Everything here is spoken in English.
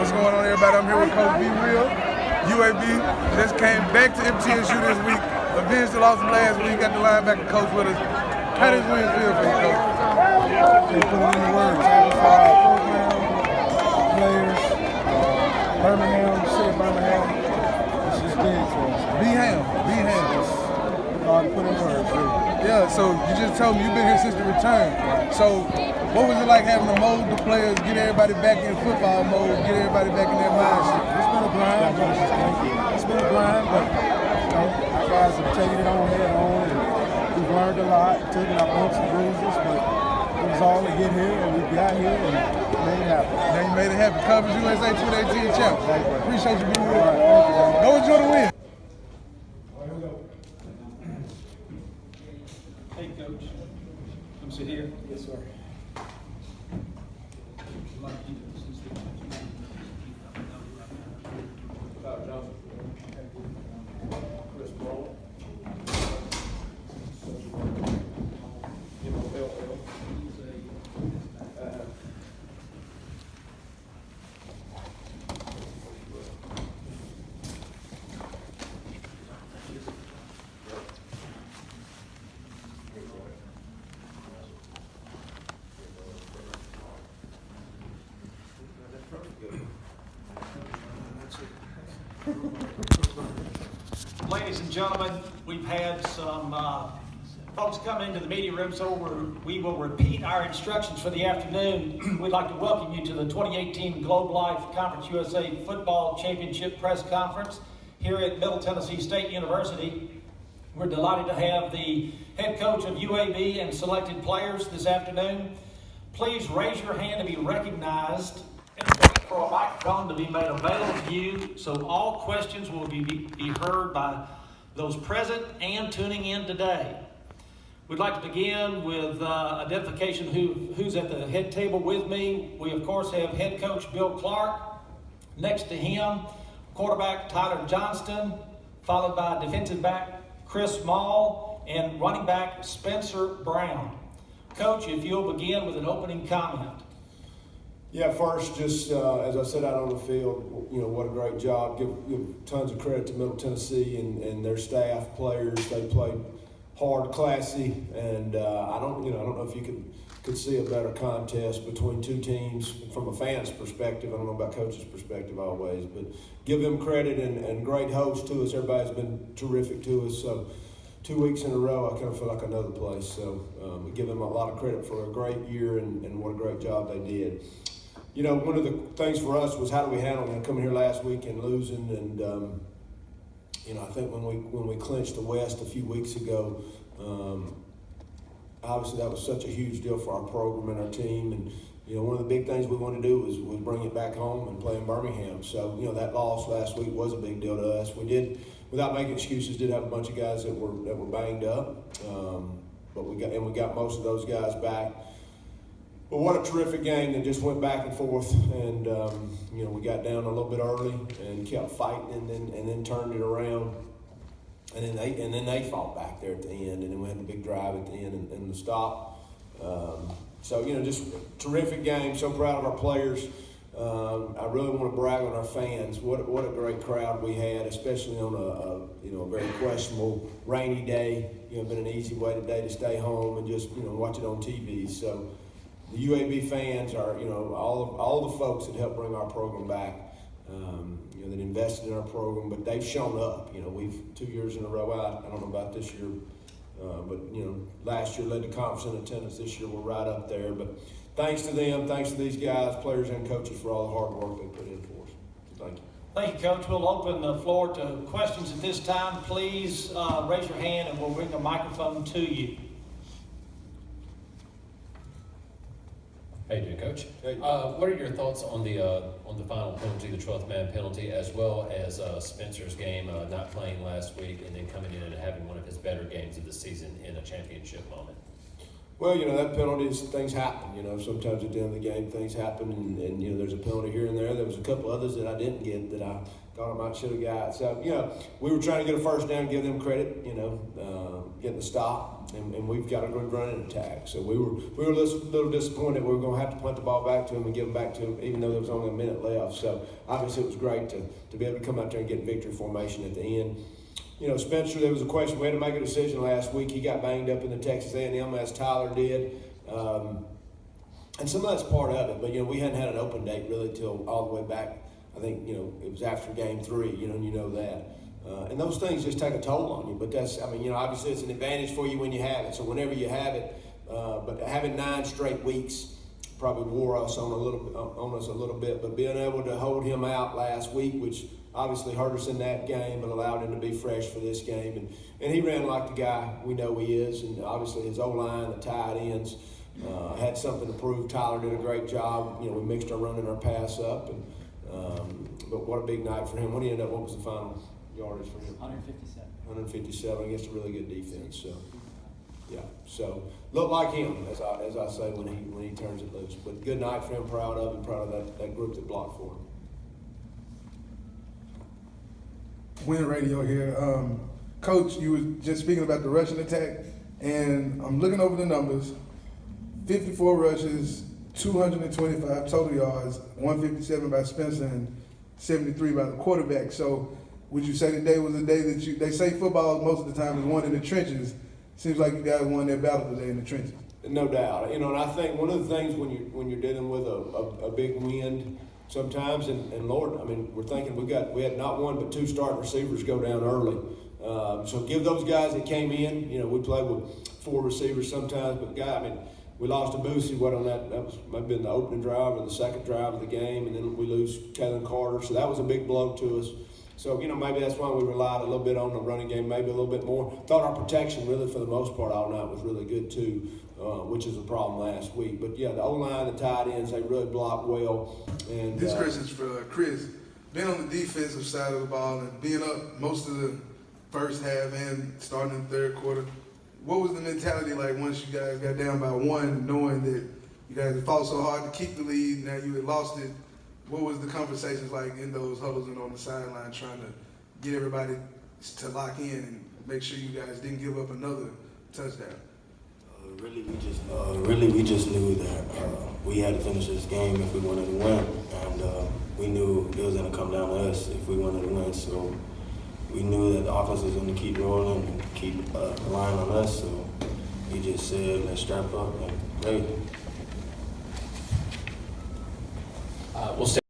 What's going on, everybody? I'm here with Coach B. Will. UAB just came back to MTSU this week. Avenged the loss from last week. Got the linebacker coach with us. How does win feel for you, Coach? They put it in the words. Satisfied program, players, Birmingham, the city of Birmingham. This is big for us. B-Ham. Hard to put in words, really. Yeah, so you just told me you've been here since the return. So what was it like having to mold the players, get everybody back in football mode, get everybody back in that mindset? It's been a grind. It's been a grind, but our guys have taken it on head on, and we've learned a lot, taken our bumps and bruises, but it was all to get here, and we got here and made it happen. Now you made it happen. Covers USA 2018 champ. Appreciate you being here. Right, Go enjoy the win. Hey, Coach. Come sit here. Yes, sir. Ladies and gentlemen, we've had some folks coming into the media room, so we will repeat our instructions for the afternoon. We'd like to welcome you to the 2018 Globe Life Conference USA Football Championship Press Conference here at Middle Tennessee State University. We're delighted to have the head coach of UAB and selected players this afternoon. Please raise your hand to be recognized and wait for a microphone to be made available to you so all questions will be heard by those present and tuning in today. We'd like to begin with identification who's at the head table with me. We, of course, have head coach Bill Clark. Next to him, quarterback Tyler Johnston, followed by defensive back Chris Mall and running back Spencer Brown. Coach, if you'll begin with an opening comment. Yeah, first, just as I said out on the field, what a great job. Give tons of credit to Middle Tennessee and their staff, players. They played hard, classy, and I don't know if you could see a better contest between two teams from a fan's perspective. I don't know about coach's perspective always, but give them credit and great host to us. Everybody's been terrific to us. So 2 weeks in a row, I kind of feel like another place. So we give them a lot of credit for a great year and what a great job they did. One of the things for us was how do we handle coming here last week and losing, and I think when we clinched the West a few weeks ago, obviously that was such a huge deal for our program and our team, and one of the big things we wanted to do was bring it back home and play in Birmingham. So that loss last week was a big deal to us. We did, without making excuses, did have a bunch of guys that were banged up, but we got most of those guys back. But what a terrific game that just went back and forth, and we got down a little bit early and kept fighting, and then turned it around, and then they fought back there at the end, and then we had the big drive at the end and the stop. So just terrific game. So proud of our players. I really want to brag on our fans. What a great crowd we had, especially on a very questionable rainy day. Been an easy way today to stay home and just watch it on TV. So. The UAB fans are, all the folks that helped bring our program back, that invested in our program, but they've shown up. We've 2 years in a row out. I don't know about this year, but last year led the conference in attendance. This year we're right up there. But thanks to them, thanks to these guys, players and coaches for all the hard work they put in for us. Thank you. Thank you, Coach. We'll open the floor to questions at this time. Please raise your hand and we'll bring a microphone to you. How you doing, Coach? Hey. What are your thoughts on the final penalty, the 12th man penalty, as well as Spencer's game not playing last week and then coming in and having one of his better games of the season in a championship moment? Well, that penalty things happen. Sometimes at the end of the game, things happen, and there's a penalty here and there. There was a couple others that I didn't get that I thought I might should have got. So, we were trying to get a first down, give them credit, getting the stop, and we've got a good running attack. So we were a little disappointed. We were going to have to punt the ball back to them and give them back to them, even though there was only a minute left. So obviously it was great to be able to come out there and get victory formation at the end. Spencer, there was a question. We had to make a decision last week. He got banged up in the Texas A&M as Tyler did. And some of that's part of it. But, we hadn't had an open date really till all the way back. I think, it was after game 3, and you know that. And those things just take a toll on you. But obviously it's an advantage for you when you have it. So whenever you have it, but having 9 straight weeks probably wore us on a little bit. But being able to hold him out last week, which obviously hurt us in that game, but allowed him to be fresh for this game. And he ran like the guy we know he is. And obviously his O-line, the tight ends, had something to prove. Tyler did a great job. We mixed our run and our pass up. But what a big night for him. What was the final yardage for him? 157. 157 against a really good defense. So, yeah. So look like him, as I say when he turns it loose. But good night for him. Proud of him. Proud of that group that blocked for him. Win Radio here. Coach, you were just speaking about the rushing attack, and I'm looking over the numbers. 54 rushes, 225 total yards, 157 by Spencer, and 73 by the quarterback. So would you say today was a day that they say football most of the time is won in the trenches. Seems like you guys won that battle today in the trenches. No doubt. And I think one of the things when you're dealing with a big wind sometimes, and Lord, we're thinking we had not one but 2 starting receivers go down early. So give those guys that came in. We played with 4 receivers sometimes, but we lost to Boosie. That was might have been the opening drive or the second drive of the game, and then we lose Kalen Carter. So that was a big blow to us. So maybe that's why we relied a little bit on the running game, maybe a little bit more. Thought our protection really for the most part all night was really good too, which is a problem last week. But yeah, the O-line, the tight ends, they really blocked well. And this question is for Chris. Being on the defensive side of the ball and being up most of the first half and starting in the third quarter, what was the mentality like once you guys got down by 1, knowing that you guys had fought so hard to keep the lead, now you had lost it? What was the conversations like in those huddles and on the sideline trying to get everybody to lock in and make sure you guys didn't give up another touchdown? Really, we just knew that we had to finish this game if we wanted to win, and we knew it was going to come down to us if we wanted to win. So we knew that the offense was going to keep rolling and keep relying on us. So we just said, let's strap up and play. We'll stay